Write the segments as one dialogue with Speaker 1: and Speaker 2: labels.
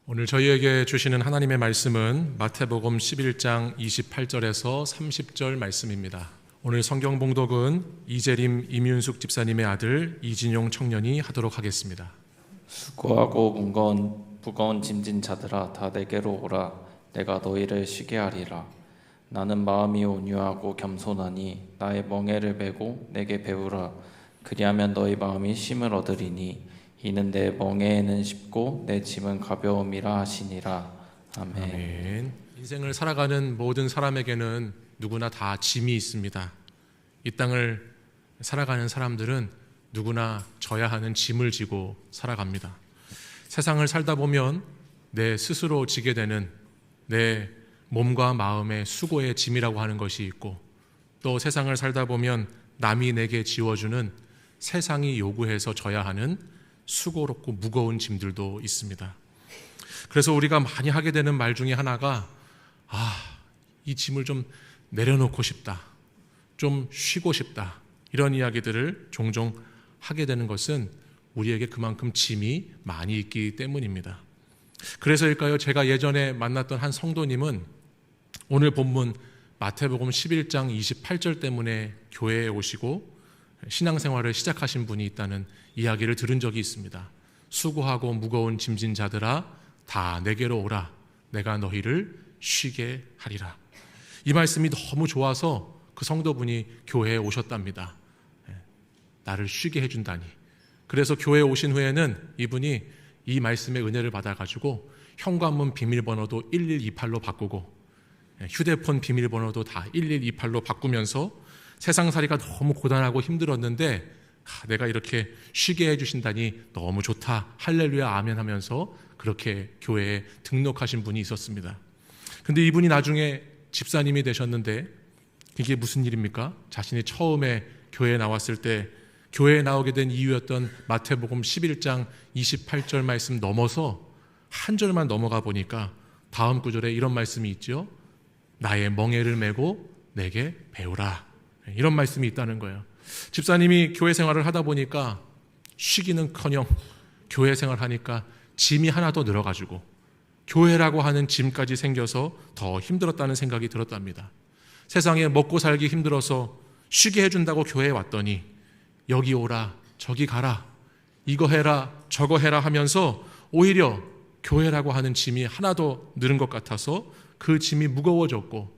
Speaker 1: 오늘 저희에게 주시는 하나님의 말씀은 마태복음 11장 28절에서 30절 말씀입니다. 오늘 성경 봉독은 이재림 임윤숙 집사님의 아들 이진용 청년이 하도록 하겠습니다.
Speaker 2: 수고하고 무거운 짐진 자들아 다 내게로 오라. 내가 너희를 쉬게 하리라. 나는 마음이 온유하고 겸손하니 나의 멍에를 메고 내게 배우라. 그리하면 너희 마음이 쉼을 얻으리니 이는 내 멍에에는 쉽고 내 짐은 가벼움이라 하시니라. 아멘.
Speaker 1: 아멘. 인생을 살아가는 모든 사람에게는 누구나 다 짐이 있습니다. 이 땅을 살아가는 사람들은 누구나 져야 하는 짐을 지고 살아갑니다. 세상을 살다 보면 내 스스로 지게 되는 내 몸과 마음의 수고의 짐이라고 하는 것이 있고, 또 세상을 살다 보면 남이 내게 지워주는 세상이 요구해서 져야 하는 수고롭고 무거운 짐들도 있습니다. 그래서 우리가 많이 하게 되는 말 중에 하나가 이 짐을 좀 내려놓고 싶다, 좀 쉬고 싶다, 이런 이야기들을 종종 하게 되는 것은 우리에게 그만큼 짐이 많이 있기 때문입니다. 그래서일까요? 제가 예전에 만났던 한 성도님은 오늘 본문 마태복음 11장 28절 때문에 교회에 오시고 신앙생활을 시작하신 분이 있다는 이야기를 들은 적이 있습니다. 수고하고 무거운 짐진 자들아 다 내게로 오라. 내가 너희를 쉬게 하리라. 이 말씀이 너무 좋아서 그 성도분이 교회에 오셨답니다. 나를 쉬게 해준다니. 그래서 교회에 오신 후에는 이분이 이 말씀의 은혜를 받아가지고 현관문 비밀번호도 1128로 바꾸고 휴대폰 비밀번호도 다 1128로 바꾸면서 세상살이가 너무 고단하고 힘들었는데 내가 이렇게 쉬게 해주신다니 너무 좋다, 할렐루야 아멘 하면서 그렇게 교회에 등록하신 분이 있었습니다. 근데 이분이 나중에 집사님이 되셨는데 이게 무슨 일입니까? 자신이 처음에 교회에 나왔을 때 교회에 나오게 된 이유였던 마태복음 11장 28절 말씀 넘어서 한 절만 넘어가 보니까 다음 구절에 이런 말씀이 있죠. 나의 멍에를 메고 내게 배우라. 이런 말씀이 있다는 거예요. 집사님이 교회 생활을 하다 보니까 쉬기는커녕 교회 생활하니까 짐이 하나 더 늘어가지고 교회라고 하는 짐까지 생겨서 더 힘들었다는 생각이 들었답니다. 세상에 먹고 살기 힘들어서 쉬게 해준다고 교회에 왔더니 여기 오라, 저기 가라, 이거 해라, 저거 해라 하면서 오히려 교회라고 하는 짐이 하나 더 늘은 것 같아서 그 짐이 무거워졌고,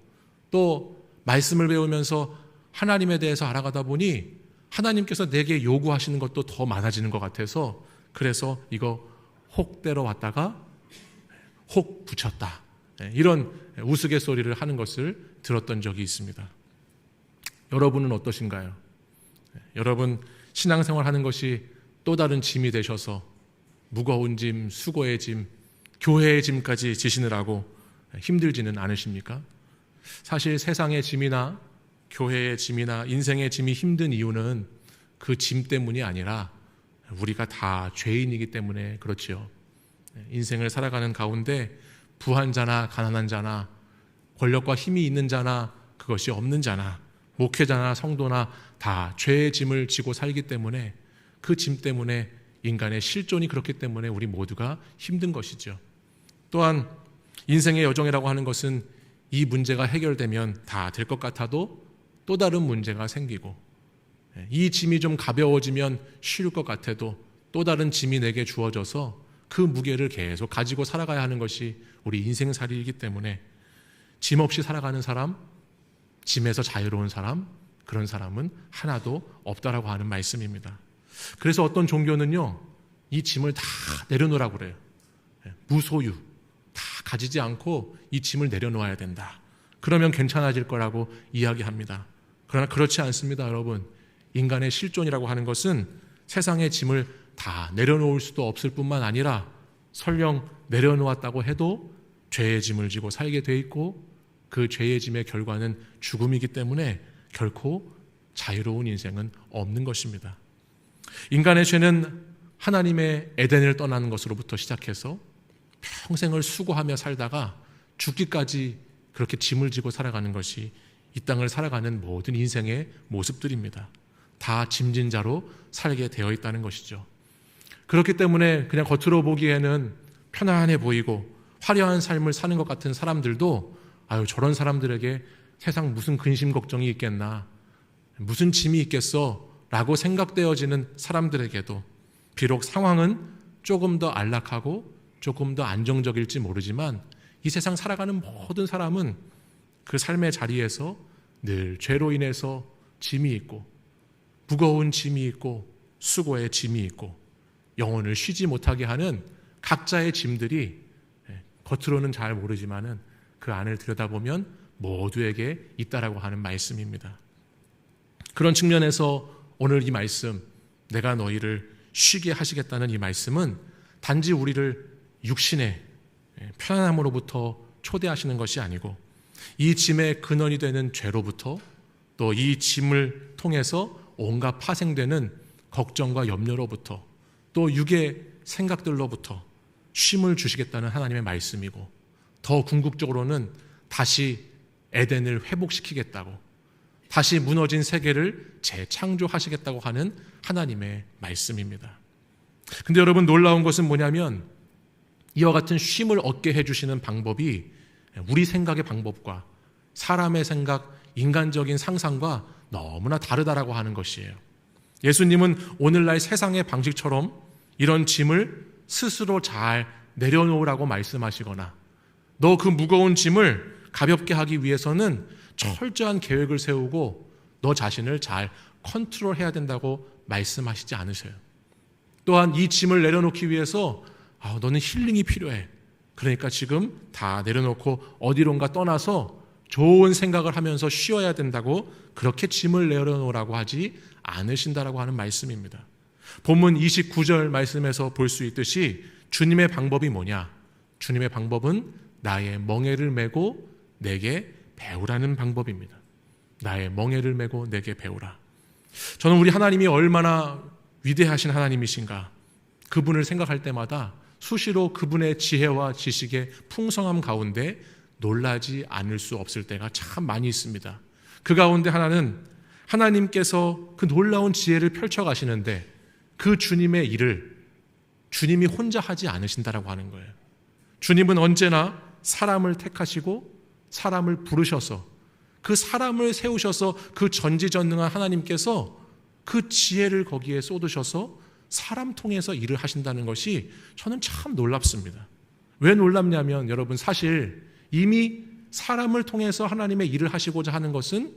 Speaker 1: 또 말씀을 배우면서 하나님에 대해서 알아가다 보니 하나님께서 내게 요구하시는 것도 더 많아지는 것 같아서 그래서 이거 혹 때려왔다가 혹 붙였다, 이런 우스갯소리를 하는 것을 들었던 적이 있습니다. 여러분은 어떠신가요? 여러분 신앙생활 하는 것이 또 다른 짐이 되셔서 무거운 짐, 수고의 짐, 교회의 짐까지 지시느라고 힘들지는 않으십니까? 사실 세상의 짐이나 교회의 짐이나 인생의 짐이 힘든 이유는 그 짐 때문이 아니라 우리가 다 죄인이기 때문에 그렇지요. 인생을 살아가는 가운데 부한 자나 가난한 자나 권력과 힘이 있는 자나 그것이 없는 자나 목회자나 성도나 다 죄의 짐을 지고 살기 때문에 그 짐 때문에 인간의 실존이 그렇기 때문에 우리 모두가 힘든 것이죠. 또한 인생의 여정이라고 하는 것은 이 문제가 해결되면 다 될 것 같아도 또 다른 문제가 생기고, 이 짐이 좀 가벼워지면 쉬울 것 같아도 또 다른 짐이 내게 주어져서 그 무게를 계속 가지고 살아가야 하는 것이 우리 인생살이이기 때문에 짐 없이 살아가는 사람, 짐에서 자유로운 사람, 그런 사람은 하나도 없다라고 하는 말씀입니다. 그래서 어떤 종교는요, 이 짐을 다 내려놓으라고 그래요. 무소유, 다 가지지 않고 이 짐을 내려놓아야 된다. 그러면 괜찮아질 거라고 이야기합니다. 그러나 그렇지 않습니다, 여러분. 인간의 실존이라고 하는 것은 세상의 짐을 다 내려놓을 수도 없을 뿐만 아니라 설령 내려놓았다고 해도 죄의 짐을 지고 살게 돼 있고 그 죄의 짐의 결과는 죽음이기 때문에 결코 자유로운 인생은 없는 것입니다. 인간의 죄는 하나님의 에덴을 떠나는 것으로부터 시작해서 평생을 수고하며 살다가 죽기까지 그렇게 짐을 지고 살아가는 것이 이 땅을 살아가는 모든 인생의 모습들입니다. 다 짐진 자로 살게 되어 있다는 것이죠. 그렇기 때문에 그냥 겉으로 보기에는 편안해 보이고 화려한 삶을 사는 것 같은 사람들도 아유, 저런 사람들에게 세상 무슨 근심 걱정이 있겠나, 무슨 짐이 있겠어 라고 생각되어지는 사람들에게도 비록 상황은 조금 더 안락하고 조금 더 안정적일지 모르지만 이 세상 살아가는 모든 사람은 그 삶의 자리에서 늘 죄로 인해서 짐이 있고 무거운 짐이 있고 수고의 짐이 있고 영혼을 쉬지 못하게 하는 각자의 짐들이 겉으로는 잘 모르지만은 그 안을 들여다보면 모두에게 있다라고 하는 말씀입니다. 그런 측면에서 오늘 이 말씀, 내가 너희를 쉬게 하시겠다는 이 말씀은 단지 우리를 육신의 편안함으로부터 초대하시는 것이 아니고 이 짐의 근원이 되는 죄로부터 또 이 짐을 통해서 온갖 파생되는 걱정과 염려로부터 또 육의 생각들로부터 쉼을 주시겠다는 하나님의 말씀이고, 더 궁극적으로는 다시 에덴을 회복시키겠다고, 다시 무너진 세계를 재창조하시겠다고 하는 하나님의 말씀입니다. 근데 여러분, 놀라운 것은 뭐냐면 이와 같은 쉼을 얻게 해주시는 방법이 우리 생각의 방법과 사람의 생각, 인간적인 상상과 너무나 다르다라고 하는 것이에요. 예수님은 오늘날 세상의 방식처럼 이런 짐을 스스로 잘 내려놓으라고 말씀하시거나 너 그 무거운 짐을 가볍게 하기 위해서는 철저한 계획을 세우고 너 자신을 잘 컨트롤해야 된다고 말씀하시지 않으세요. 또한 이 짐을 내려놓기 위해서 너는 힐링이 필요해, 그러니까 지금 다 내려놓고 어디론가 떠나서 좋은 생각을 하면서 쉬어야 된다고 그렇게 짐을 내려놓으라고 하지 않으신다라고 하는 말씀입니다. 본문 29절 말씀에서 볼 수 있듯이 주님의 방법이 뭐냐? 주님의 방법은 나의 멍에를 메고 내게 배우라는 방법입니다. 나의 멍에를 메고 내게 배우라. 저는 우리 하나님이 얼마나 위대하신 하나님이신가, 그분을 생각할 때마다 수시로 그분의 지혜와 지식의 풍성함 가운데 놀라지 않을 수 없을 때가 참 많이 있습니다. 그 가운데 하나는 하나님께서 그 놀라운 지혜를 펼쳐가시는데 그 주님의 일을 주님이 혼자 하지 않으신다라고 하는 거예요. 주님은 언제나 사람을 택하시고 사람을 부르셔서 그 사람을 세우셔서 그 전지전능한 하나님께서 그 지혜를 거기에 쏟으셔서 사람 통해서 일을 하신다는 것이 저는 참 놀랍습니다. 왜 놀랍냐면 여러분, 사실 이미 사람을 통해서 하나님의 일을 하시고자 하는 것은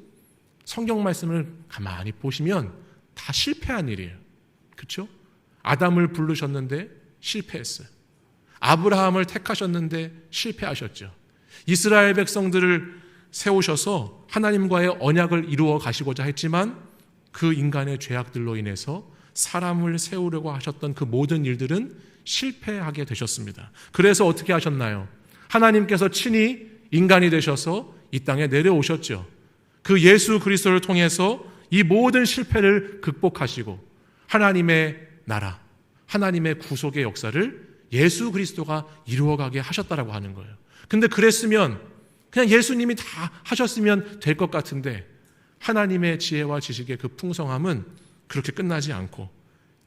Speaker 1: 성경 말씀을 가만히 보시면 다 실패한 일이에요. 그렇죠? 아담을 부르셨는데 실패했어요. 아브라함을 택하셨는데 실패하셨죠. 이스라엘 백성들을 세우셔서 하나님과의 언약을 이루어 가시고자 했지만 그 인간의 죄악들로 인해서 사람을 세우려고 하셨던 그 모든 일들은 실패하게 되셨습니다. 그래서 어떻게 하셨나요? 하나님께서 친히 인간이 되셔서 이 땅에 내려오셨죠. 그 예수 그리스도를 통해서 이 모든 실패를 극복하시고 하나님의 나라, 하나님의 구속의 역사를 예수 그리스도가 이루어가게 하셨다라고 하는 거예요. 근데 그랬으면 그냥 예수님이 다 하셨으면 될 것 같은데 하나님의 지혜와 지식의 그 풍성함은 그렇게 끝나지 않고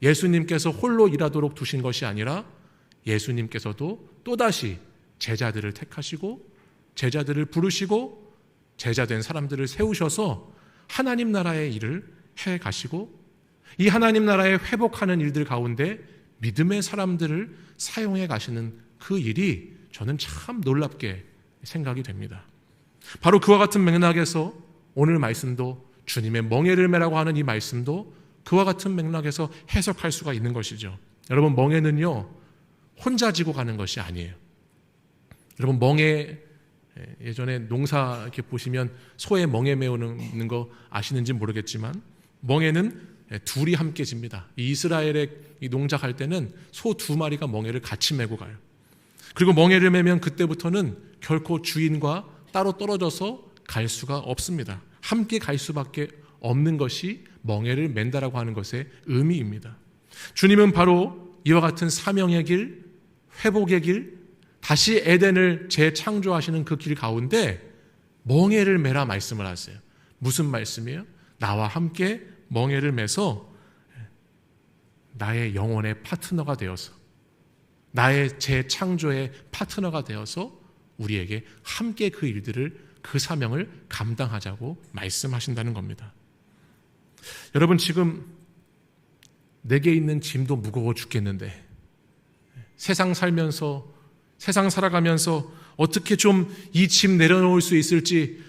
Speaker 1: 예수님께서 홀로 일하도록 두신 것이 아니라 예수님께서도 또다시 제자들을 택하시고 제자들을 부르시고 제자된 사람들을 세우셔서 하나님 나라의 일을 해 가시고 이 하나님 나라의 회복하는 일들 가운데 믿음의 사람들을 사용해 가시는 그 일이 저는 참 놀랍게 생각이 됩니다. 바로 그와 같은 맥락에서 오늘 말씀도 주님의 멍에를 메라고 하는 이 말씀도 그와 같은 맥락에서 해석할 수가 있는 것이죠. 여러분, 멍에는요 혼자 지고 가는 것이 아니에요. 여러분, 멍에 예전에 농사 이렇게 보시면 소의 멍에 메우는 거 아시는지 모르겠지만 멍에는 둘이 함께 집니다. 이스라엘에 농작할 때는 소 2마리가 멍에를 같이 메고 가요. 그리고 멍에를 메면 그때부터는 결코 주인과 따로 떨어져서 갈 수가 없습니다. 함께 갈 수밖에 없는 것이 멍에를 맨다라고 하는 것의 의미입니다. 주님은 바로 이와 같은 사명의 길, 회복의 길, 다시 에덴을 재창조하시는 그 길 가운데 멍에를 메라 말씀을 하세요. 무슨 말씀이에요? 나와 함께 멍에를 메서 나의 영혼의 파트너가 되어서 나의 재창조의 파트너가 되어서 우리에게 함께 그 일들을, 그 사명을 감당하자고 말씀하신다는 겁니다. 여러분, 지금 내게 있는 짐도 무거워 죽겠는데 세상 살아가면서 어떻게 좀 이 짐 내려놓을 수 있을지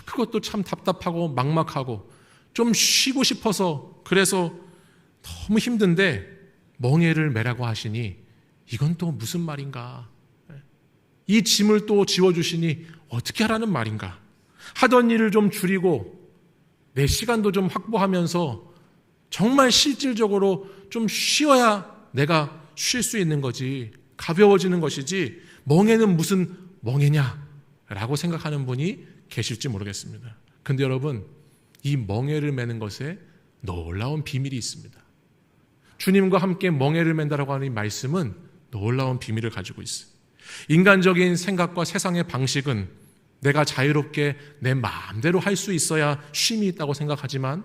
Speaker 1: 그것도 참 답답하고 막막하고 좀 쉬고 싶어서 그래서 너무 힘든데 멍에를 매라고 하시니 이건 또 무슨 말인가? 이 짐을 또 지워주시니 어떻게 하라는 말인가? 하던 일을 좀 줄이고 내 시간도 좀 확보하면서 정말 실질적으로 좀 쉬어야 내가 쉴 수 있는 거지, 가벼워지는 것이지 멍에는 무슨 멍에냐라고 생각하는 분이 계실지 모르겠습니다. 근데 여러분, 이 멍에를 매는 것에 놀라운 비밀이 있습니다. 주님과 함께 멍에를 맨다라고 하는 이 말씀은 놀라운 비밀을 가지고 있어요. 인간적인 생각과 세상의 방식은 내가 자유롭게 내 마음대로 할 수 있어야 쉼이 있다고 생각하지만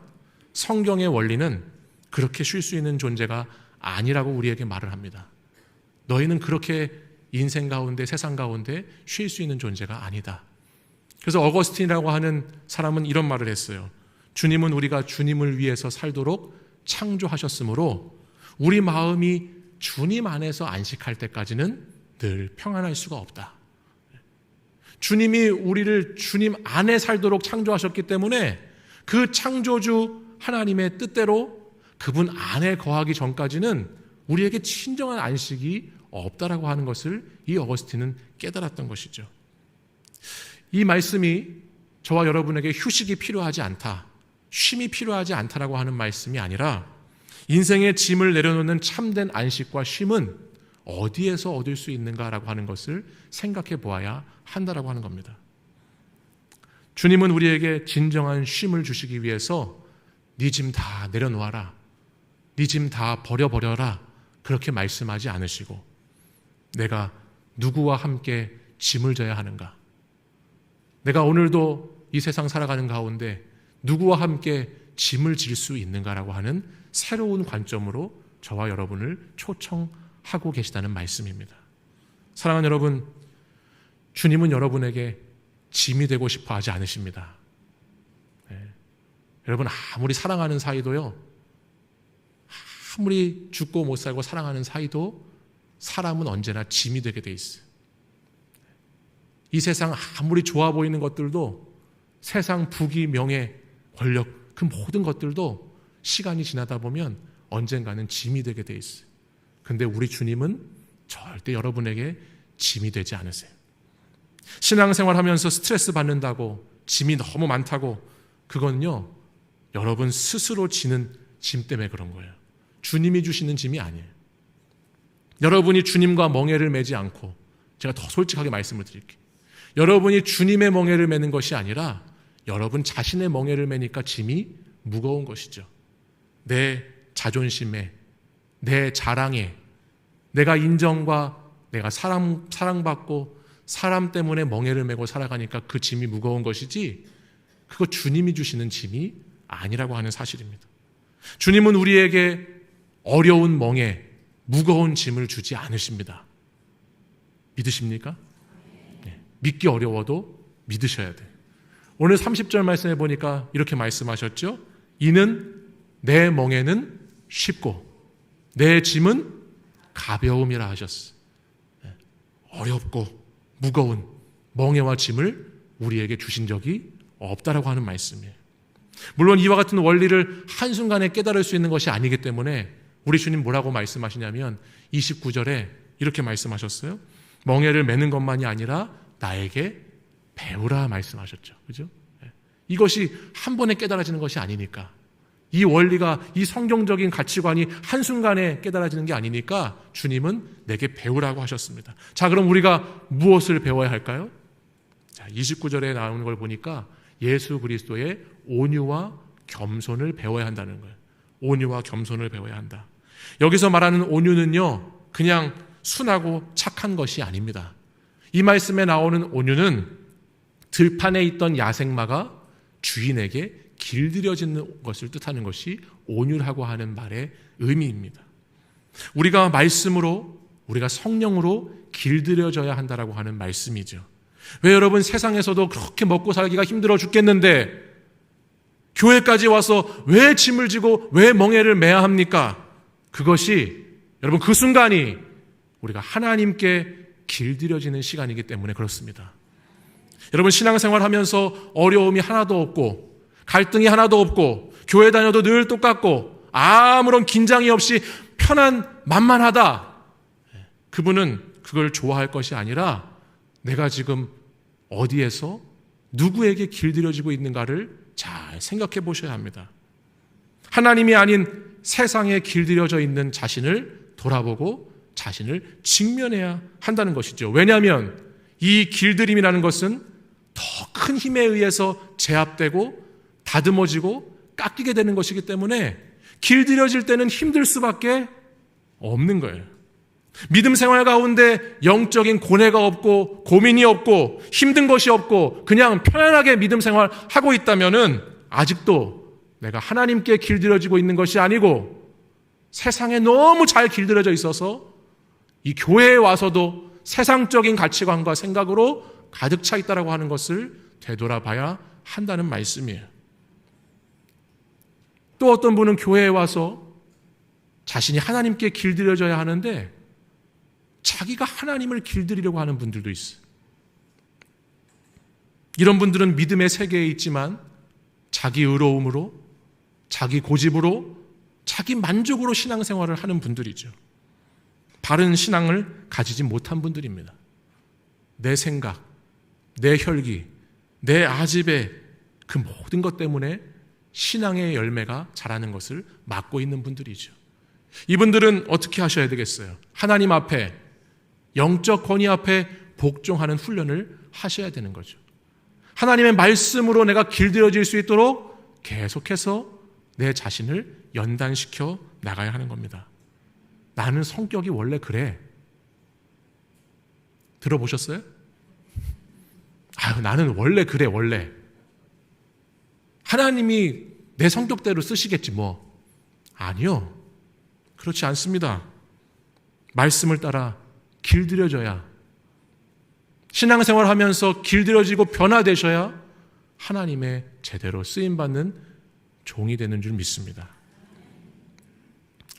Speaker 1: 성경의 원리는 그렇게 쉴 수 있는 존재가 아니라고 우리에게 말을 합니다. 너희는 그렇게 인생 가운데, 세상 가운데 쉴 수 있는 존재가 아니다. 그래서 어거스틴이라고 하는 사람은 이런 말을 했어요. 주님은 우리가 주님을 위해서 살도록 창조하셨으므로 우리 마음이 주님 안에서 안식할 때까지는 늘 평안할 수가 없다. 주님이 우리를 주님 안에 살도록 창조하셨기 때문에 그 창조주 하나님의 뜻대로 그분 안에 거하기 전까지는 우리에게 진정한 안식이 없다라고 하는 것을 이 어거스틴은 깨달았던 것이죠. 이 말씀이 저와 여러분에게 휴식이 필요하지 않다, 쉼이 필요하지 않다라고 하는 말씀이 아니라 인생의 짐을 내려놓는 참된 안식과 쉼은 어디에서 얻을 수 있는가라고 하는 것을 생각해 보아야 한다라고 하는 겁니다. 주님은 우리에게 진정한 쉼을 주시기 위해서 네 짐 다 내려놓아라, 네 짐 다 버려버려라 그렇게 말씀하지 않으시고 내가 누구와 함께 짐을 져야 하는가, 내가 오늘도 이 세상 살아가는 가운데 누구와 함께 짐을 질 수 있는가라고 하는 새로운 관점으로 저와 여러분을 초청하고 계시다는 말씀입니다. 사랑하는 여러분, 주님은 여러분에게 짐이 되고 싶어 하지 않으십니다. 여러분, 아무리 사랑하는 사이도요, 아무리 죽고 못 살고 사랑하는 사이도 사람은 언제나 짐이 되게 돼 있어요. 이 세상 아무리 좋아 보이는 것들도, 세상 부귀, 명예, 권력, 그 모든 것들도 시간이 지나다 보면 언젠가는 짐이 되게 돼 있어요. 근데 우리 주님은 절대 여러분에게 짐이 되지 않으세요. 신앙생활 하면서 스트레스 받는다고, 짐이 너무 많다고, 그건요 여러분 스스로 지는 짐 때문에 그런 거예요. 주님이 주시는 짐이 아니에요. 여러분이 주님과 멍에를 매지 않고, 제가 더 솔직하게 말씀을 드릴게요. 여러분이 주님의 멍에를 매는 것이 아니라 여러분 자신의 멍에를 매니까 짐이 무거운 것이죠. 내 자존심에, 내 자랑에, 내가 인정과 내가 사랑받고 사람 때문에 멍에를 메고 살아가니까 그 짐이 무거운 것이지, 그거 주님이 주시는 짐이 아니라고 하는 사실입니다. 주님은 우리에게 어려운 멍에, 무거운 짐을 주지 않으십니다. 믿으십니까? 네. 믿기 어려워도 믿으셔야 돼요. 오늘 30절 말씀해 보니까 이렇게 말씀하셨죠. 이는 내 멍에는 쉽고 내 짐은 가벼움이라 하셨어요. 어렵고 무거운 멍에와 짐을 우리에게 주신 적이 없다라고 하는 말씀이에요. 물론 이와 같은 원리를 한순간에 깨달을 수 있는 것이 아니기 때문에 우리 주님 뭐라고 말씀하시냐면 29절에 이렇게 말씀하셨어요. 멍에를 매는 것만이 아니라 나에게 배우라 말씀하셨죠. 그죠? 이것이 한 번에 깨달아지는 것이 아니니까, 이 원리가, 이 성경적인 가치관이 한순간에 깨달아지는 게 아니니까 주님은 내게 배우라고 하셨습니다. 자, 그럼 우리가 무엇을 배워야 할까요? 자, 29절에 나오는 걸 보니까 예수 그리스도의 온유와 겸손을 배워야 한다는 거예요. 온유와 겸손을 배워야 한다. 여기서 말하는 온유는요, 그냥 순하고 착한 것이 아닙니다. 이 말씀에 나오는 온유는 들판에 있던 야생마가 주인에게 길들여지는 것을 뜻하는 것이 온유라고 하는 말의 의미입니다. 우리가 말씀으로 우리가 성령으로 길들여져야 한다라고 하는 말씀이죠. 왜 여러분 세상에서도 그렇게 먹고 살기가 힘들어 죽겠는데 교회까지 와서 왜 짐을 지고 왜 멍에를 매야 합니까? 그것이 여러분 그 순간이 우리가 하나님께 길들여지는 시간이기 때문에 그렇습니다. 여러분 신앙생활 하면서 어려움이 하나도 없고 갈등이 하나도 없고 교회 다녀도 늘 똑같고 아무런 긴장이 없이 편한 만만하다. 그분은 그걸 좋아할 것이 아니라 내가 지금 어디에서 누구에게 길들여지고 있는가를 잘 생각해 보셔야 합니다. 하나님이 아닌 세상에 길들여져 있는 자신을 돌아보고 자신을 직면해야 한다는 것이죠. 왜냐하면 이 길들임이라는 것은 더 큰 힘에 의해서 제압되고 다듬어지고 깎이게 되는 것이기 때문에 길들여질 때는 힘들 수밖에 없는 거예요. 믿음 생활 가운데 영적인 고뇌가 없고 고민이 없고 힘든 것이 없고 그냥 편안하게 믿음 생활 하고 있다면은 아직도 내가 하나님께 길들여지고 있는 것이 아니고 세상에 너무 잘 길들여져 있어서 이 교회에 와서도 세상적인 가치관과 생각으로 가득 차 있다라고 하는 것을 되돌아봐야 한다는 말씀이에요. 또 어떤 분은 교회에 와서 자신이 하나님께 길들여져야 하는데 자기가 하나님을 길들이려고 하는 분들도 있어요. 이런 분들은 믿음의 세계에 있지만 자기 의로움으로, 자기 고집으로, 자기 만족으로 신앙생활을 하는 분들이죠. 바른 신앙을 가지지 못한 분들입니다. 내 생각, 내 혈기, 내 아집의 그 모든 것 때문에 신앙의 열매가 자라는 것을 막고 있는 분들이죠. 이분들은 어떻게 하셔야 되겠어요? 하나님 앞에, 영적 권위 앞에 복종하는 훈련을 하셔야 되는 거죠. 하나님의 말씀으로 내가 길들여질 수 있도록 계속해서 내 자신을 연단시켜 나가야 하는 겁니다. 나는 성격이 원래 그래. 들어보셨어요? 나는 원래 그래, 원래. 하나님이 내 성격대로 쓰시겠지 뭐. 아니요. 그렇지 않습니다. 말씀을 따라 길들여져야, 신앙생활 하면서 길들여지고 변화되셔야 하나님의 제대로 쓰임받는 종이 되는 줄 믿습니다.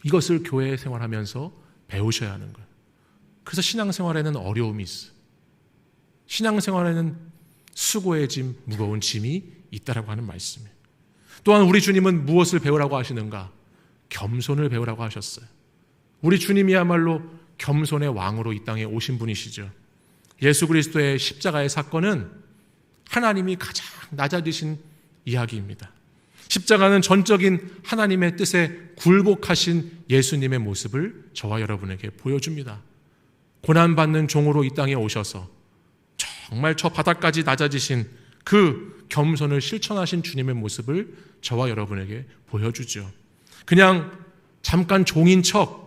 Speaker 1: 이것을 교회 생활하면서 배우셔야 하는 거예요. 그래서 신앙생활에는 어려움이 있어요. 신앙생활에는 수고의 짐, 무거운 짐이 있다라고 하는 말씀이에요. 또한 우리 주님은 무엇을 배우라고 하시는가? 겸손을 배우라고 하셨어요. 우리 주님이야말로 겸손의 왕으로 이 땅에 오신 분이시죠. 예수 그리스도의 십자가의 사건은 하나님이 가장 낮아지신 이야기입니다. 십자가는 전적인 하나님의 뜻에 굴복하신 예수님의 모습을 저와 여러분에게 보여줍니다. 고난받는 종으로 이 땅에 오셔서 정말 저 바닥까지 낮아지신 그 겸손을 실천하신 주님의 모습을 저와 여러분에게 보여주죠. 그냥 잠깐 종인 척,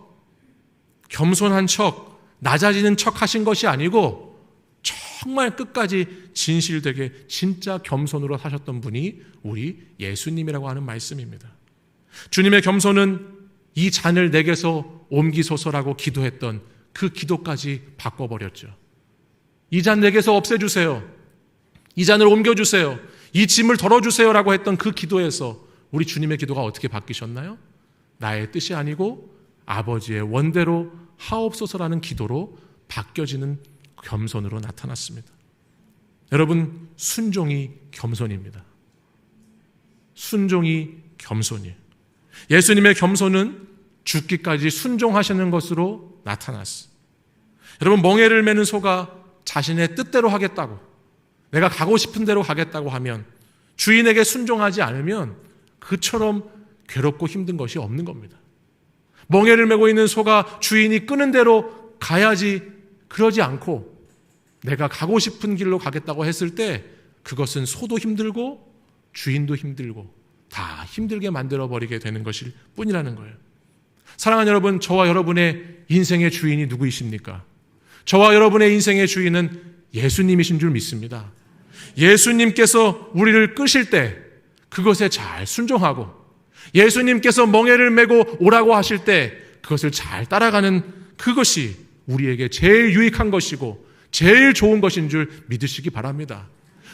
Speaker 1: 겸손한 척, 낮아지는 척 하신 것이 아니고 정말 끝까지 진실되게 진짜 겸손으로 사셨던 분이 우리 예수님이라고 하는 말씀입니다. 주님의 겸손은 이 잔을 내게서 옮기소서라고 기도했던 그 기도까지 바꿔버렸죠. 이 잔 내게서 없애주세요. 이 잔을 옮겨주세요. 이 짐을 덜어주세요라고 했던 그 기도에서 우리 주님의 기도가 어떻게 바뀌셨나요? 나의 뜻이 아니고 아버지의 원대로 하옵소서라는 기도로 바뀌어지는 겸손으로 나타났습니다. 여러분, 순종이 겸손입니다. 순종이 겸손이에요. 예수님의 겸손은 죽기까지 순종하시는 것으로 나타났어요. 여러분, 멍에를 매는 소가 자신의 뜻대로 하겠다고, 내가 가고 싶은 대로 가겠다고 하면, 주인에게 순종하지 않으면 그처럼 괴롭고 힘든 것이 없는 겁니다. 멍에를 메고 있는 소가 주인이 끄는 대로 가야지, 그러지 않고 내가 가고 싶은 길로 가겠다고 했을 때 그것은 소도 힘들고 주인도 힘들고 다 힘들게 만들어버리게 되는 것일 뿐이라는 거예요. 사랑하는 여러분, 저와 여러분의 인생의 주인이 누구이십니까? 저와 여러분의 인생의 주인은 예수님이신 줄 믿습니다. 예수님께서 우리를 끄실 때 그것에 잘 순종하고, 예수님께서 멍에를 메고 오라고 하실 때 그것을 잘 따라가는 그것이 우리에게 제일 유익한 것이고 제일 좋은 것인 줄 믿으시기 바랍니다.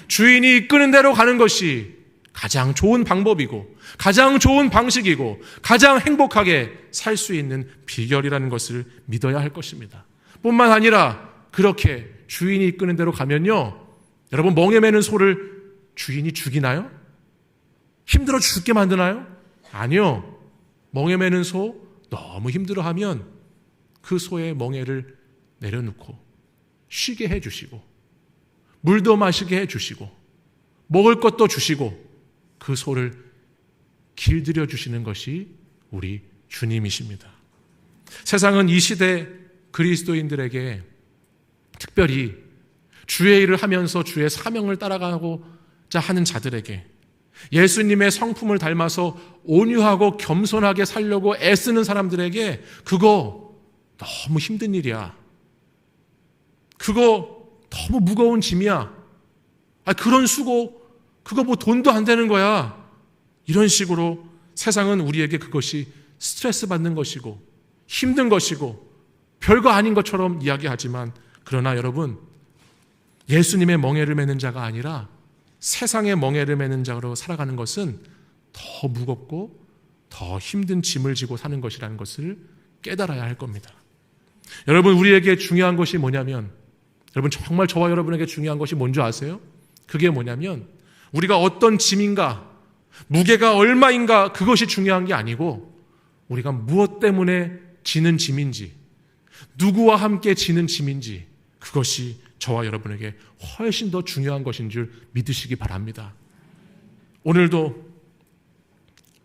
Speaker 1: 주인이 이끄는 대로 가는 것이 가장 좋은 방법이고 가장 좋은 방식이고 가장 행복하게 살 수 있는 비결이라는 것을 믿어야 할 것입니다. 뿐만 아니라 그렇게 주인이 이끄는 대로 가면요, 여러분, 멍에 매는 소를 주인이 죽이나요? 힘들어 죽게 만드나요? 아니요. 멍에 매는 소 너무 힘들어하면 그 소의 멍에를 내려놓고 쉬게 해주시고 물도 마시게 해주시고 먹을 것도 주시고 그 소를 길들여 주시는 것이 우리 주님이십니다. 세상은 이 시대 그리스도인들에게, 특별히 주의 일을 하면서 주의 사명을 따라가고자 하는 자들에게, 예수님의 성품을 닮아서 온유하고 겸손하게 살려고 애쓰는 사람들에게 그거 너무 힘든 일이야. 그거 너무 무거운 짐이야. 그런 수고, 그거 뭐 돈도 안 되는 거야. 이런 식으로 세상은 우리에게 그것이 스트레스 받는 것이고 힘든 것이고 별거 아닌 것처럼 이야기하지만, 그러나 여러분, 예수님의 멍에를 매는 자가 아니라 세상의 멍에를 매는 자로 살아가는 것은 더 무겁고 더 힘든 짐을 지고 사는 것이라는 것을 깨달아야 할 겁니다. 여러분, 우리에게 중요한 것이 뭐냐면, 여러분, 정말 저와 여러분에게 중요한 것이 뭔지 아세요? 그게 뭐냐면, 우리가 어떤 짐인가, 무게가 얼마인가, 그것이 중요한 게 아니고 우리가 무엇 때문에 지는 짐인지, 누구와 함께 지는 짐인지, 그것이 저와 여러분에게 훨씬 더 중요한 것인 줄 믿으시기 바랍니다. 오늘도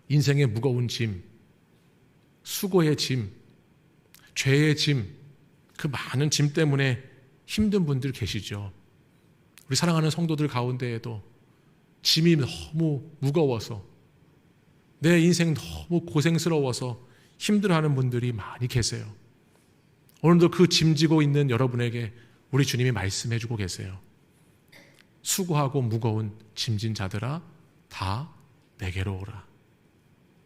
Speaker 1: 인생의 무거운 짐, 수고의 짐, 죄의 짐, 그 많은 짐 때문에 힘든 분들 계시죠. 우리 사랑하는 성도들 가운데에도 짐이 너무 무거워서, 내 인생 너무 고생스러워서 힘들어하는 분들이 많이 계세요. 오늘도 그 짐지고 있는 여러분에게 우리 주님이 말씀해주고 계세요. 수고하고 무거운 짐진 자들아, 다 내게로 오라.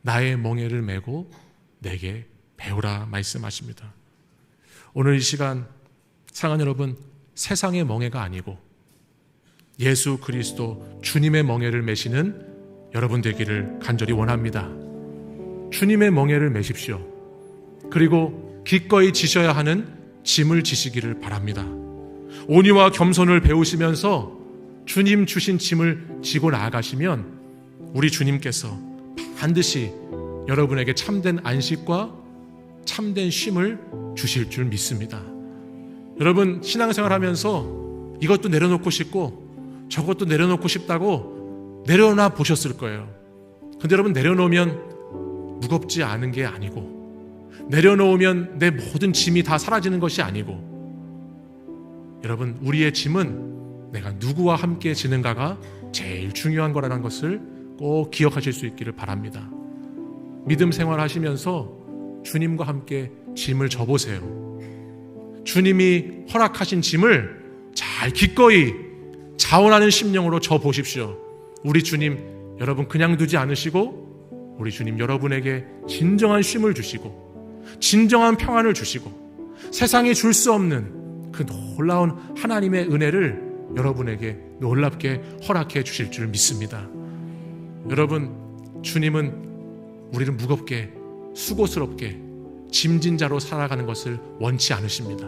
Speaker 1: 나의 멍에를 메고 내게 배우라 말씀하십니다. 오늘 이 시간, 사랑하는 여러분, 세상의 멍에가 아니고 예수 그리스도 주님의 멍에를 메시는 여러분 되기를 간절히 원합니다. 주님의 멍에를 메십시오. 그리고 기꺼이 지셔야 하는 짐을 지시기를 바랍니다. 온유와 겸손을 배우시면서 주님 주신 짐을 지고 나아가시면 우리 주님께서 반드시 여러분에게 참된 안식과 참된 쉼을 주실 줄 믿습니다. 여러분, 신앙생활 하면서 이것도 내려놓고 싶고 저것도 내려놓고 싶다고 내려놔 보셨을 거예요. 근데 여러분, 내려놓으면 무겁지 않은 게 아니고, 내려놓으면 내 모든 짐이 다 사라지는 것이 아니고, 여러분, 우리의 짐은 내가 누구와 함께 지는가가 제일 중요한 거라는 것을 꼭 기억하실 수 있기를 바랍니다. 믿음 생활 하시면서 주님과 함께 짐을 져보세요. 주님이 허락하신 짐을 잘 기꺼이 자원하는 심령으로 져보십시오. 우리 주님, 여러분 그냥 두지 않으시고 우리 주님 여러분에게 진정한 쉼을 주시고 진정한 평안을 주시고 세상이 줄 수 없는 그 놀라운 하나님의 은혜를 여러분에게 놀랍게 허락해 주실 줄 믿습니다. 여러분, 주님은 우리를 무겁게 수고스럽게 짐진 자로 살아가는 것을 원치 않으십니다.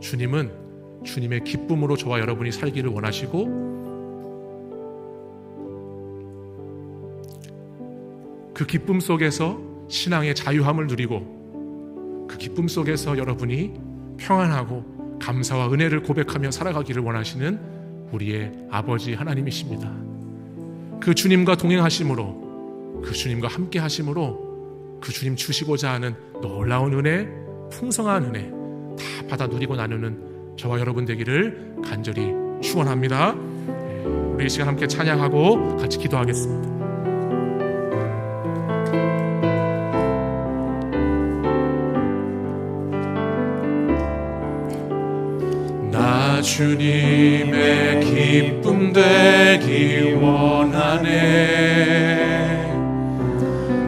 Speaker 1: 주님은 주님의 기쁨으로 저와 여러분이 살기를 원하시고, 그 기쁨 속에서 신앙의 자유함을 누리고 그 기쁨 속에서 여러분이 평안하고 감사와 은혜를 고백하며 살아가기를 원하시는 우리의 아버지 하나님이십니다. 그 주님과 동행하심으로, 그 주님과 함께 하심으로 그 주님 주시고자 하는 놀라운 은혜, 풍성한 은혜 다 받아 누리고 나누는 저와 여러분 되기를 간절히 축원합니다. 우리 이 시간 함께 찬양하고 같이 기도하겠습니다. 나 주님의 기쁨 되기 원하네.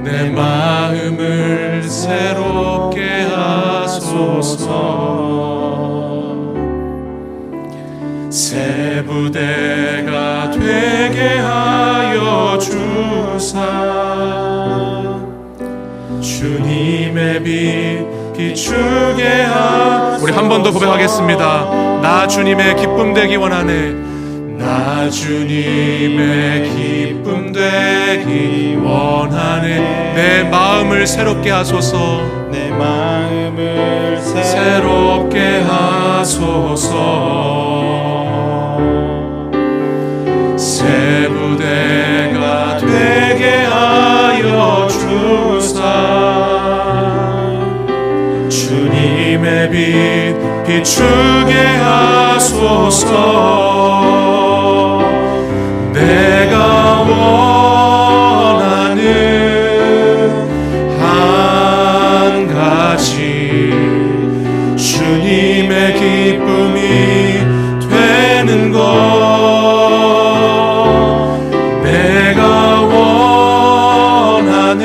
Speaker 1: 내 마음을 새롭게 하소서. 새 부대가 되게 하여 주사 주님의 빛 비추게 하소서. 우리 한 번 더 고백하겠습니다. 나 주님의 기쁨 되기 원하네. 나 주님의 기쁨 되기 원하네. 내 마음을 새롭게 하소서.
Speaker 3: 내 마음을
Speaker 1: 새롭게 하소서. 새 부대가 되게 하여 주사 주님의 빛 비추게 하소서. 내가 원하는 한 가지 주님의 기쁨이 되는 것. 내가 원하는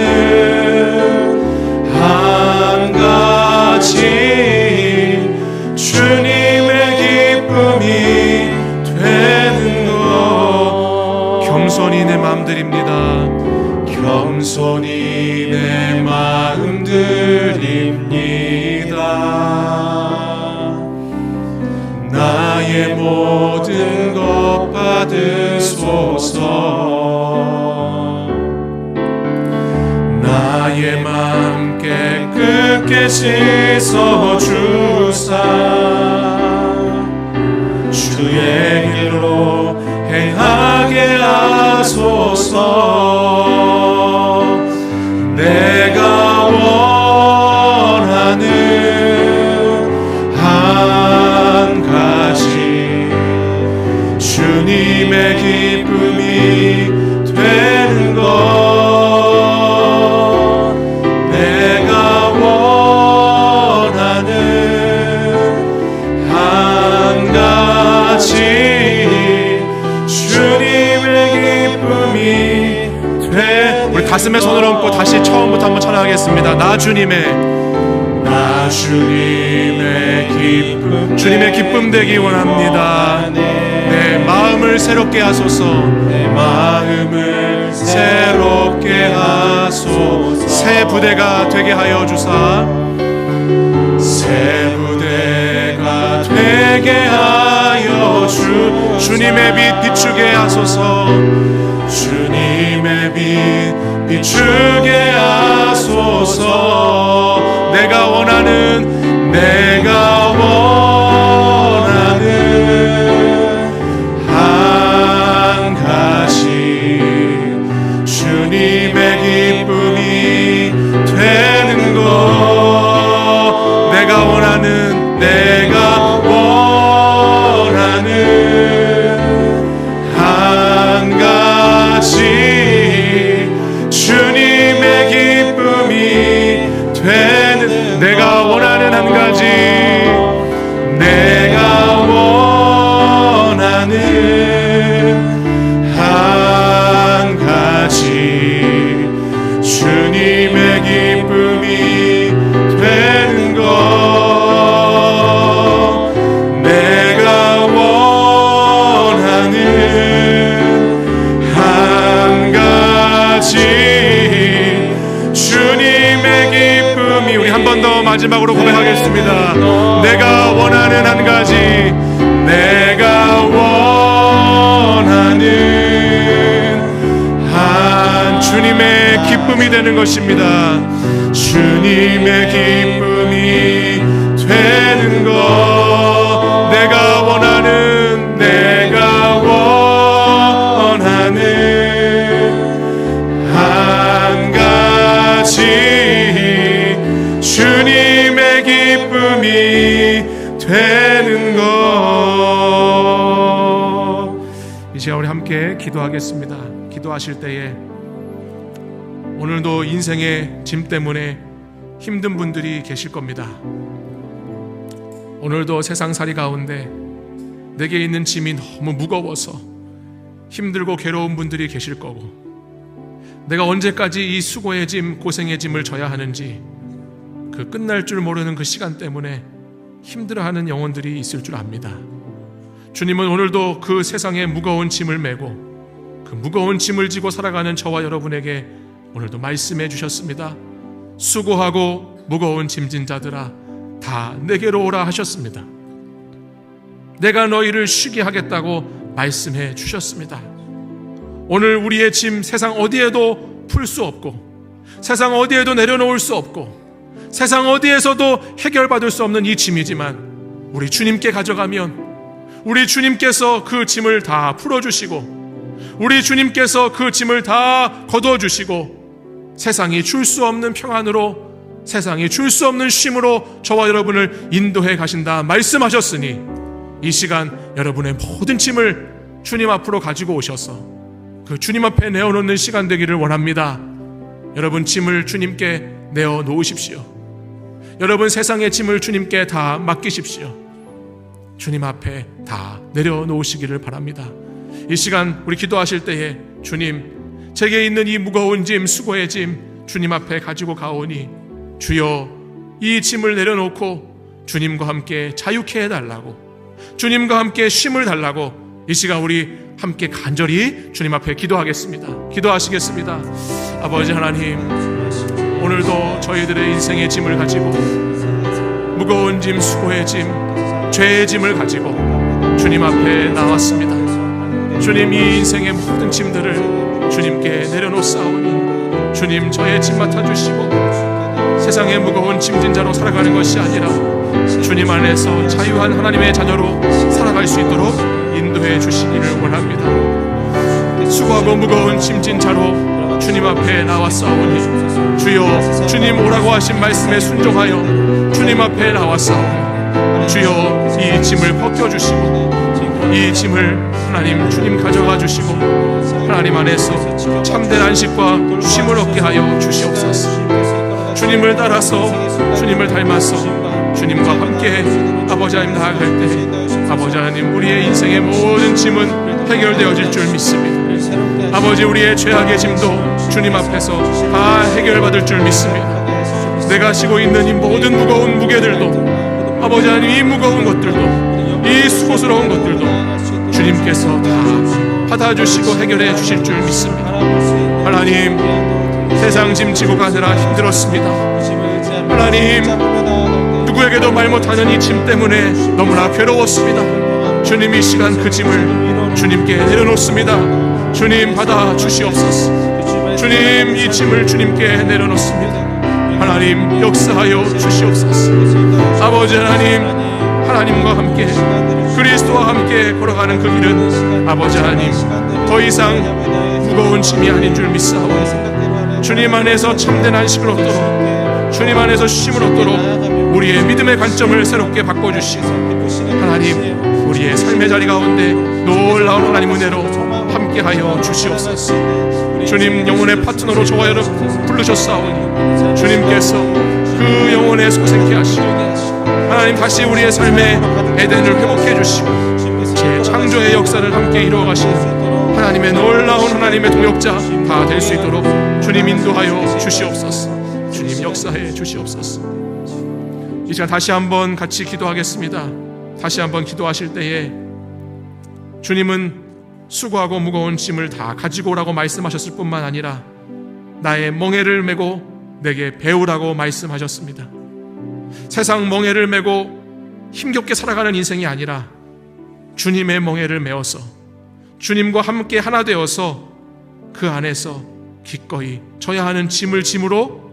Speaker 1: 한 가지 주님의 기쁨이 되는 것. 겸손히 내 마음 드립니다. 겸손히 내 마음 드립니다. 나의 모든 것 받으소서. 나의 맘 깨끗게 씻어주사 주의 길로 행하게 하소서. 내가 원하는 한 가지 주님의 기쁨이 되는 것. 내가 원하는 한 가지 주님의 기쁨이 돼. 우리 가슴에 손을 얹고 다시 처음부터 한번 찬양하겠습니다. 나 주님의 기쁨, 주님의 기쁨 되기 원합니다. 내 마음을 새롭게 하소서. 내 마음을 새롭게 하소서. 새 부대가 되게 하여 주사 새 부대가 되게 하여 주님의 빛 비추게 하소서. 주님의 빛 비추게 하소서. 내가 원하는 한 가지 주님의 기쁨이 되는 것. 내가 원하는 한 가지 주님의 기쁨이 되는. 내가 원하는 한 가지. 내가 원하는 한 가지 주님의 기쁨이 되는 것. 내가 원하는 한 가지 주님의 기쁨이. 우리 한 번 더 마지막으로 고백하겠습니다. 내가 원하는 한 가지. 내가 원하는 한 주님의 기쁨이 되는 것입니다. 주님의 기쁨이 되는 것. 내가 원하는 한 가지 주님의 기쁨이 되는 것. 이제 우리 함께 기도하겠습니다. 기도하실 때에 오늘도 인생의 짐 때문에 힘든 분들이 계실 겁니다. 오늘도 세상살이 가운데 내게 있는 짐이 너무 무거워서 힘들고 괴로운 분들이 계실 거고, 내가 언제까지 이 수고의 짐, 고생의 짐을 져야 하는지, 그 끝날 줄 모르는 그 시간 때문에 힘들어하는 영혼들이 있을 줄 압니다. 주님은 오늘도 그 세상의 무거운 짐을 메고 그 무거운 짐을 지고 살아가는 저와 여러분에게 오늘도 말씀해 주셨습니다. 수고하고 무거운 짐진 자들아 다 내게로 오라 하셨습니다. 내가 너희를 쉬게 하겠다고 말씀해 주셨습니다. 오늘 우리의 짐 세상 어디에도 풀 수 없고 세상 어디에도 내려놓을 수 없고 세상 어디에서도 해결받을 수 없는 이 짐이지만 우리 주님께 가져가면 우리 주님께서 그 짐을 다 풀어주시고 우리 주님께서 그 짐을 다 거두어주시고 세상이 줄 수 없는 평안으로 세상이 줄 수 없는 쉼으로 저와 여러분을 인도해 가신다 말씀하셨으니 이 시간 여러분의 모든 짐을 주님 앞으로 가지고 오셔서 그 주님 앞에 내어놓는 시간 되기를 원합니다. 여러분 짐을 주님께 내어놓으십시오. 여러분 세상의 짐을 주님께 다 맡기십시오. 주님 앞에 다 내려놓으시기를 바랍니다. 이 시간 우리 기도하실 때에 주님 제게 있는 이 무거운 짐 수고의 짐 주님 앞에 가지고 가오니 주여 이 짐을 내려놓고 주님과 함께 자유케 해달라고 주님과 함께 쉼을 달라고 이 시간 우리 함께 간절히 주님 앞에 기도하겠습니다. 기도하시겠습니다. 아버지 하나님 오늘도 저희들의 인생의 짐을 가지고 무거운 짐 수고의 짐 죄의 짐을 가지고 주님 앞에 나왔습니다. 주님 이 인생의 모든 짐들을 주님께 내려놓사오니 주님 저의 짐 맡아주시고 세상의 무거운 짐진 자로 살아가는 것이 아니라 주님 안에서 자유한 하나님의 자녀로 살아갈 수 있도록 인도해 주시기를 원합니다. 수고하고 무거운 짐진 자로 주님 앞에 나왔사오니 주여 주님 오라고 하신 말씀에 순종하여 주님 앞에 나왔사오니 주여 이 짐을 벗겨주시고 이 짐을 하나님 주님 가져가 주시고 하나님 안에서 참된 안식과 쉼을 얻게 하여 주시옵소서. 주님을 따라서 주님을 닮아서 주님과 함께 아버지 하나님 나아갈 때 아버지 하나님 우리의 인생의 모든 짐은 해결되어질 줄 믿습니다. 아버지 우리의 죄악의 짐도 주님 앞에서 다 해결받을 줄 믿습니다. 내가 지고 있는 이 모든 무거운 무게들도 아버지 하나님 이 무거운 것들도 이 수고스러운 것들도 주님께서 다 받아주시고 해결해 주실 줄 믿습니다. 하나님 세상 짐 지고 가느라 힘들었습니다. 하나님 누구에게도 말 못하는 이 짐 때문에 너무나 괴로웠습니다. 주님 이 시간 그 짐을 주님께 내려놓습니다. 주님 받아 주시옵소서. 주님 이 짐을 주님께 내려놓습니다. 하나님 역사하여 주시옵소서. 아버지 하나님 하나님과 함께 그리스도와 함께 걸어가는 그 길은 아버지 하나님 더 이상 무거운 짐이 아닌 줄 믿사오니 주님 안에서 참된 안식을 얻도록 주님 안에서 쉼을 얻도록 우리의 믿음의 관점을 새롭게 바꿔주시고 하나님 우리의 삶의 자리 가운데 놀라운 하나님 은혜로 함께하여 주시옵소서. 주님 영혼의 파트너로 저와 여러분 부르셨사오니 주님께서 그 영혼에 소생케 하시고 하나님 다시 우리의 삶의 에덴을 회복해 주시고 재창조의 역사를 함께 이루어 가시는 하나님의 놀라운 하나님의 동역자 다 될 수 있도록 주님 인도하여 주시옵소서. 주님 역사해 주시옵소서. 이 시간 다시 한번 같이 기도하겠습니다. 다시 한번 기도하실 때에 주님은 수고하고 무거운 짐을 다 가지고 오라고 말씀하셨을 뿐만 아니라 나의 멍에를 메고 내게 배우라고 말씀하셨습니다. 세상 멍에를 메고 힘겹게 살아가는 인생이 아니라 주님의 멍에를 메어서 주님과 함께 하나 되어서 그 안에서 기꺼이 져야 하는 짐을 짐으로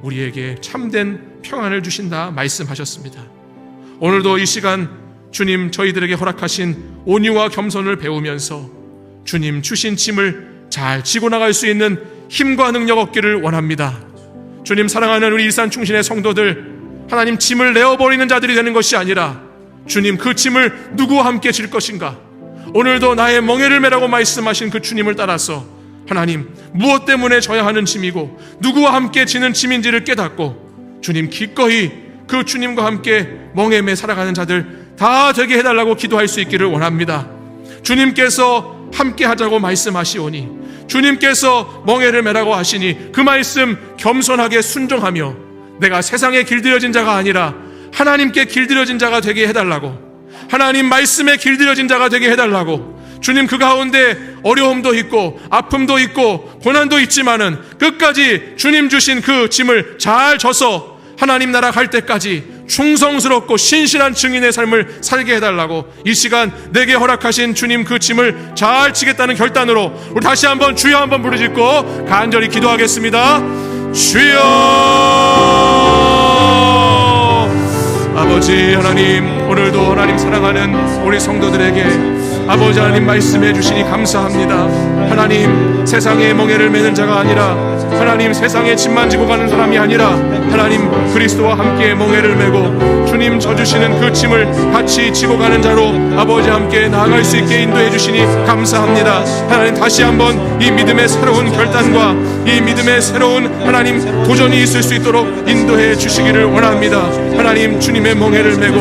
Speaker 1: 우리에게 참된 평안을 주신다 말씀하셨습니다. 오늘도 이 시간 주님 저희들에게 허락하신 온유와 겸손을 배우면서 주님 주신 짐을 잘 지고 나갈 수 있는 힘과 능력 얻기를 원합니다. 주님 사랑하는 우리 일산 충신의 성도들 하나님 짐을 내어버리는 자들이 되는 것이 아니라 주님 그 짐을 누구와 함께 질 것인가 오늘도 나의 멍에를 메라고 말씀하신 그 주님을 따라서 하나님 무엇 때문에 져야 하는 짐이고 누구와 함께 지는 짐인지를 깨닫고 주님 기꺼이 그 주님과 함께 멍에 매 살아가는 자들 다 되게 해달라고 기도할 수 있기를 원합니다. 주님께서 함께 하자고 말씀하시오니 주님께서 멍에를 매라고 하시니 그 말씀 겸손하게 순종하며 내가 세상에 길들여진 자가 아니라 하나님께 길들여진 자가 되게 해달라고 하나님 말씀에 길들여진 자가 되게 해달라고. 주님, 그 가운데 어려움도 있고 아픔도 있고 고난도 있지만은 끝까지 주님 주신 그 짐을 잘 져서 하나님 나라 갈 때까지 충성스럽고 신실한 증인의 삶을 살게 해달라고. 이 시간 내게 허락하신 주님 그 짐을 잘 지겠다는 결단으로 우리 다시 한번 주여 한번 부르짖고 간절히 기도하겠습니다. 주여. 아버지 하나님, 오늘도 하나님 사랑하는 우리 성도들에게 아버지 하나님 말씀해 주시니 감사합니다. 하나님, 세상의 멍에를 매는 자가 아니라 하나님 세상에 짐만 지고 가는 사람이 아니라 하나님 그리스도와 함께 멍에를 메고 주님 져주시는 그 짐을 같이 지고 가는 자로 아버지 함께 나아갈 수 있게 인도해 주시니 감사합니다. 하나님, 다시 한번 이 믿음의 새로운 결단과 이 믿음의 새로운 하나님 도전이 있을 수 있도록 인도해 주시기를 원합니다. 하나님, 주님의 멍에를 메고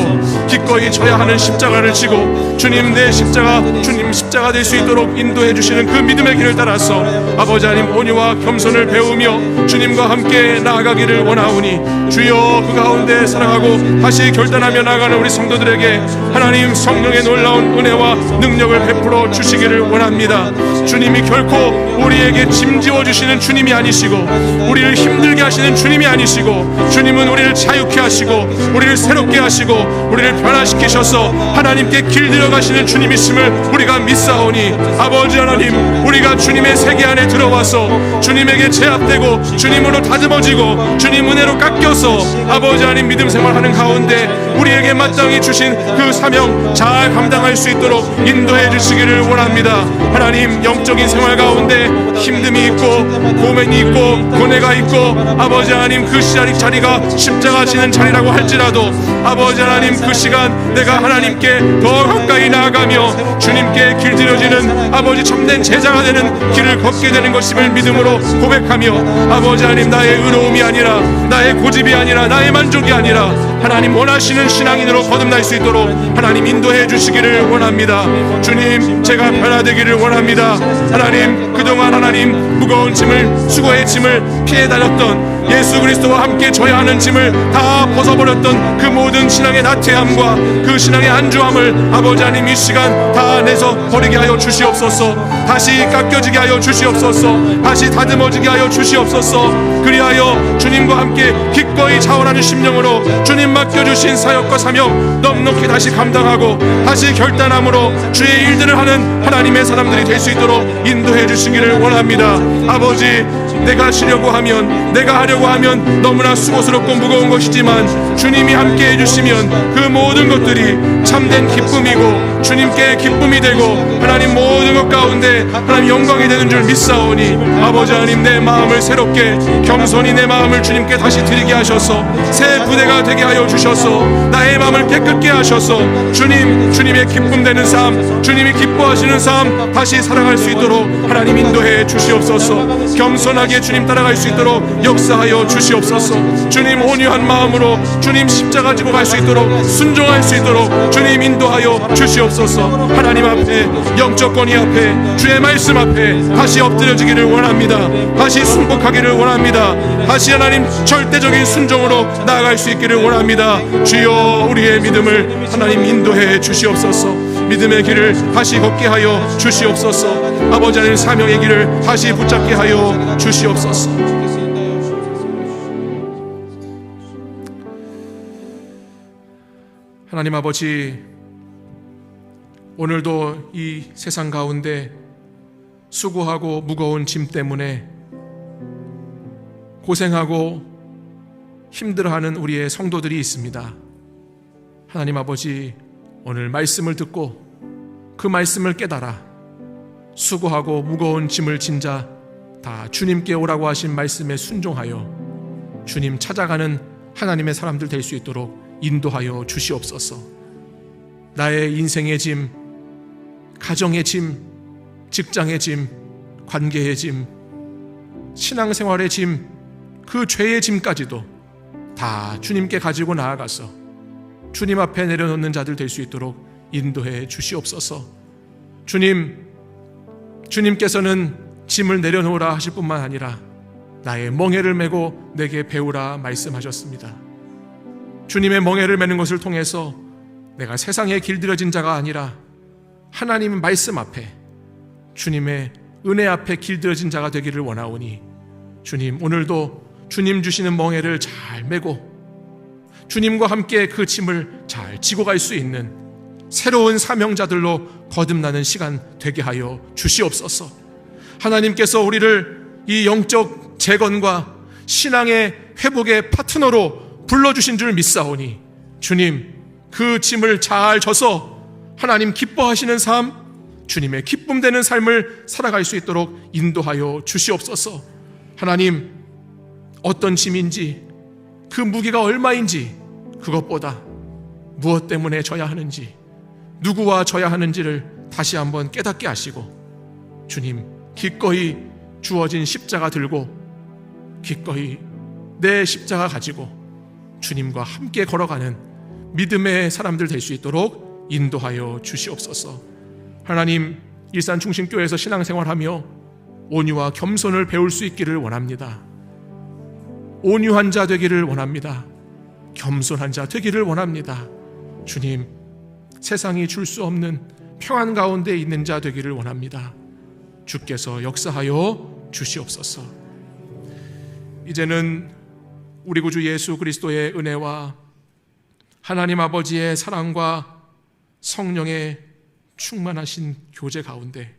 Speaker 1: 기꺼이 져야 하는 십자가를 지고 주님 내 십자가 주님 십자가 될 수 있도록 인도해 주시는 그 믿음의 길을 따라서 아버지 하나님 온유와 겸손을 배우며 주님과 함께 나아가기를 원하오니 주여, 그 가운데 사랑하고 다시 결단하며 나아가는 우리 성도들에게 하나님 성령의 놀라운 은혜와 능력을 베풀어 주시기를 원합니다. 주님이 결코 우리에게 짐지어 주시는 주님이 아니시고 우리를 힘들게 하시는 주님이 아니시고 주님은 우리를 자유케 하시고 우리를 새롭게 하시고 우리를 변화시키셔서 하나님께 길들여 가시는 주님이심을 우리가 믿사오니 아버지 하나님, 우리가 주님의 세계 안에 들어와서 주님에게 제압되고 주님으로 다듬어지고 주님 은혜로 깎여서 아버지 하나님 믿음 생활하는 가운데 우리에게 마땅히 주신 그 사명 잘 감당할 수 있도록 인도해 주시기를 원합니다. 하나님, 영적인 생활 가운데 힘듦이 있고 고민이 있고 고뇌가 있고 아버지 하나님 그 자리가 십자가 지는 자리라고 할지라도 아버지 하나님 그 시간 내가 하나님께 더 가까이 나아가며 주님께 길들여지는 아버지 참된 제자가 되는 길을 걷게 되는 것임을 믿음으로 고백하며 아버지 하나님, 나의 의로움이 아니라 나의 고집이 아니라 나의 만족이 아니라 하나님 원하시는 신앙인으로 거듭날 수 있도록 하나님 인도해 주시기를 원합니다. 주님, 제가 변화되기를 원합니다. 하나님, 그동안 하나님 무거운 짐을 수고의 짐을 피해 다녔던 예수 그리스도와 함께 져야 하는 짐을 다 벗어버렸던 그 모든 신앙의 나태함과 그 신앙의 안주함을 아버지 하나님 이 시간 다 내서 버리게 하여 주시옵소서. 다시 깎여지게 하여 주시옵소서. 다시 다듬어지게 하여 주시옵소서. 그리하여 주님과 함께 기꺼이 자원하는 심령으로 주님 맡겨주신 사역과 사명 넉넉히 다시 감당하고 다시 결단함으로 주의 일들을 하는 하나님의 사람들이 될 수 있도록 인도해 주시기를 원합니다. 아버지, 내가 하려고 하면 너무나 수고스럽고 무거운 것이지만 주님이 함께 해주시면 그 모든 것들이 참된 기쁨이고 주님께 기쁨이 되고 하나님 모든 것 가운데 하나님 영광이 되는 줄 믿사오니 아버지 하나님, 내 마음을 새롭게 겸손히 내 마음을 주님께 다시 드리게 하셔서 새 부대가 되게 하여 주셔서 나의 마음을 깨끗게 하셔서 주님의 기쁨 되는 삶, 주님이 기뻐하시는 삶 다시 살아갈 수 있도록 하나님 인도해 주시옵소서. 겸손하게 주님 따라갈 수 있도록 역사하여 주시옵소서. 주님 온유한 마음으로 주님 십자가 지고 갈 수 있도록 순종할 수 있도록 주님 인도하여 주시옵소서. 하나님 앞에 영적 권위 앞에 주의 말씀 앞에 다시 엎드려지기를 원합니다. 다시 순복하기를 원합니다. 다시 하나님 절대적인 순종으로 나아갈 수 있기를 원합니다. 주여, 우리의 믿음을 하나님 인도해 주시옵소서. 믿음의 길을 다시 걷게 하여 주시옵소서. 아버지 하나님 사명의 길을 다시 붙잡게 하여 주시옵소서. 하나님 아버지, 오늘도 이 세상 가운데 수고하고 무거운 짐 때문에 고생하고 힘들어하는 우리의 성도들이 있습니다. 하나님 아버지, 오늘 말씀을 듣고 그 말씀을 깨달아 수고하고 무거운 짐을 진 자 다 주님께 오라고 하신 말씀에 순종하여 주님 찾아가는 하나님의 사람들 될 수 있도록 인도하여 주시옵소서. 나의 인생의 짐, 가정의 짐, 직장의 짐, 관계의 짐, 신앙생활의 짐, 그 죄의 짐까지도 다 주님께 가지고 나아가서 주님 앞에 내려놓는 자들 될 수 있도록 인도해 주시옵소서. 주님께서는 짐을 내려놓으라 하실 뿐만 아니라 나의 멍에를 메고 내게 배우라 말씀하셨습니다. 주님의 멍에를 메는 것을 통해서 내가 세상에 길들여진 자가 아니라 하나님의 말씀 앞에, 주님의 은혜 앞에 길들여진 자가 되기를 원하오니 주님, 오늘도 주님 주시는 멍에를 잘 메고 주님과 함께 그 짐을 잘 지고 갈 수 있는 새로운 사명자들로 거듭나는 시간 되게 하여 주시옵소서. 하나님께서 우리를 이 영적 재건과 신앙의 회복의 파트너로 불러주신 줄 믿사오니 주님, 그 짐을 잘 져서 하나님 기뻐하시는 삶, 주님의 기쁨되는 삶을 살아갈 수 있도록 인도하여 주시옵소서. 하나님, 어떤 짐인지, 그 무게가 얼마인지, 그것보다 무엇 때문에 져야 하는지, 누구와 져야 하는지를 다시 한번 깨닫게 하시고 주님, 기꺼이 주어진 십자가 들고 기꺼이 내 십자가 가지고 주님과 함께 걸어가는 믿음의 사람들 될 수 있도록 인도하여 주시옵소서. 하나님, 일산중심교회에서 신앙생활하며 온유와 겸손을 배울 수 있기를 원합니다. 온유한 자 되기를 원합니다. 겸손한 자 되기를 원합니다. 주님, 세상이 줄 수 없는 평안 가운데 있는 자 되기를 원합니다. 주께서 역사하여 주시옵소서. 이제는 우리 구주 예수 그리스도의 은혜와 하나님 아버지의 사랑과 성령의 충만하신 교제 가운데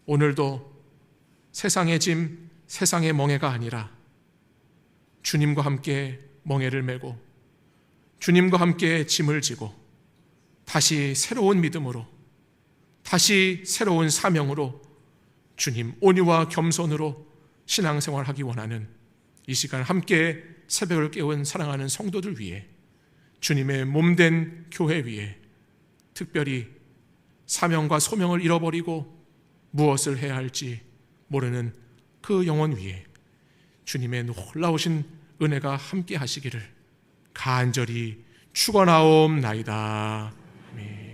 Speaker 1: 오늘도 세상의 짐, 세상의 멍에가 아니라 주님과 함께 멍에를 메고 주님과 함께 짐을 지고 다시 새로운 믿음으로, 다시 새로운 사명으로 주님 온유와 겸손으로 신앙생활하기 원하는 이 시간 함께 새벽을 깨운 사랑하는 성도들 위해, 주님의 몸된 교회 위에, 특별히 사명과 소명을 잃어버리고 무엇을 해야 할지 모르는 그 영혼 위에 주님의 놀라우신 은혜가 함께 하시기를 간절히 축원하옵나이다. 아멘.